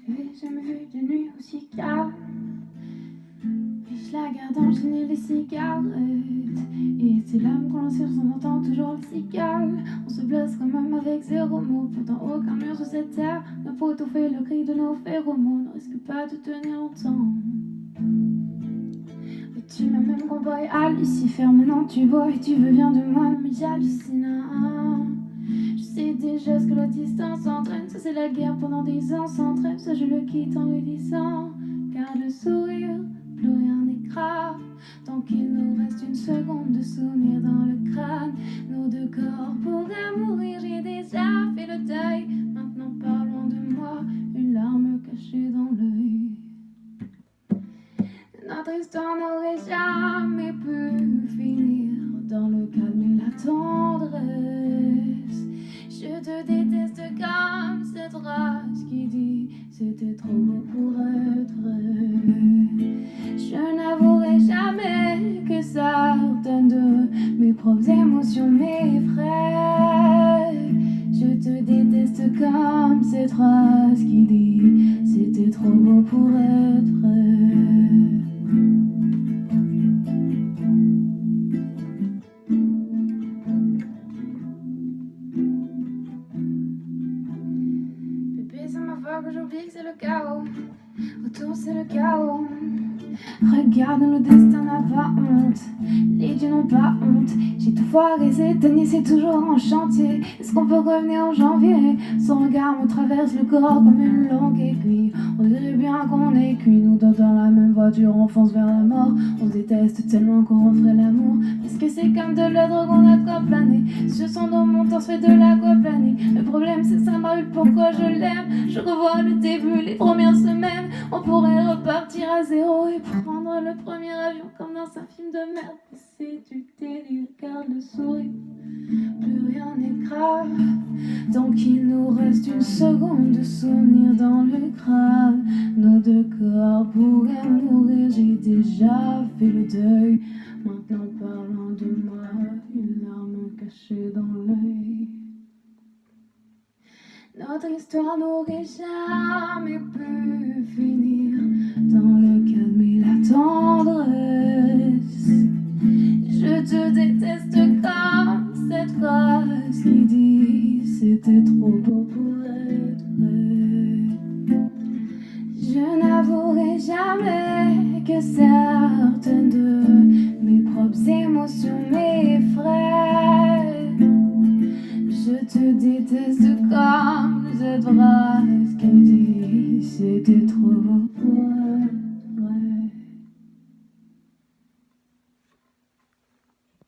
J'avais jamais vu de nuit aussi calme. Puis je la garde enchaîner les cigarettes. Et c'est l'âme qu'on lance, on entend toujours les cigales. On se blesse quand même avec zéro mot. Pourtant aucun mur sur cette terre ne peut étouffer le cri de nos phéromones. Ne risque pas de tenir longtemps. Et tu m'as même renvoyé à Lucifer. Maintenant tu vois et tu veux bien de moi. Non mais j'hallucine. Je sais déjà ce que la distance entraîne. Ça c'est la guerre pendant des ans sans trêve. Ça je le quitte en lui disant: garde le sourire, plus rien n'est grave. Tant qu'il nous reste une seconde de souvenir dans le crâne. Nos deux corps pourraient mourir, j'ai déjà fait le deuil. Maintenant parlons de moi, une larme cachée dans l'œil. Notre histoire n'aurait jamais pu finir dans le calme et la tendresse. Je te déteste comme cette race qui dit c'était trop beau pour être vrai. Je n'avouerai jamais que certaines de mes propres émotions m'effraient. Je te déteste comme cette race qui dit c'était trop beau pour être vrai. Bébé, ça m'a fait que j'oublie que c'est le chaos. Autour c'est le chaos. Regarde, le destin n'a pas honte. Les dieux n'ont pas honte. J'ai tout foiré cette année, c'est toujours en chantier. Est-ce qu'on peut revenir en janvier? Son regard me traverse le corps comme une longue aiguille. On dirait bien qu'on est cuit, nous deux dans la même voiture, on fonce vers la mort. On se déteste tellement qu'on referait l'amour. Est-ce que c'est comme de la drogue, on a de quoi planer? Sur son dos montant, se fait de l'aquaplaning. Le problème c'est ça m'arrive, pourquoi je l'aime. Je revois le début, les premières semaines. On pourrait repartir à zéro et prendre le premier avion comme dans un film de merde. C'est du délire, garde le sourire, plus rien n'est grave. Tant qu'il nous reste une seconde de souvenir dans le crâne. Nos deux corps pourraient mourir, j'ai déjà fait le deuil. Maintenant parlant de moi, une larme cachée dans l'œil. Notre histoire n'aurait jamais pu finir dans le calme et la tendresse. Je te déteste comme cette phrase qui dit c'était trop beau pour être vrai. Je n'avouerai jamais que certaines de mes propres émotions m'effraient. Je te déteste comme cette phrase qui dit c'était trop beau.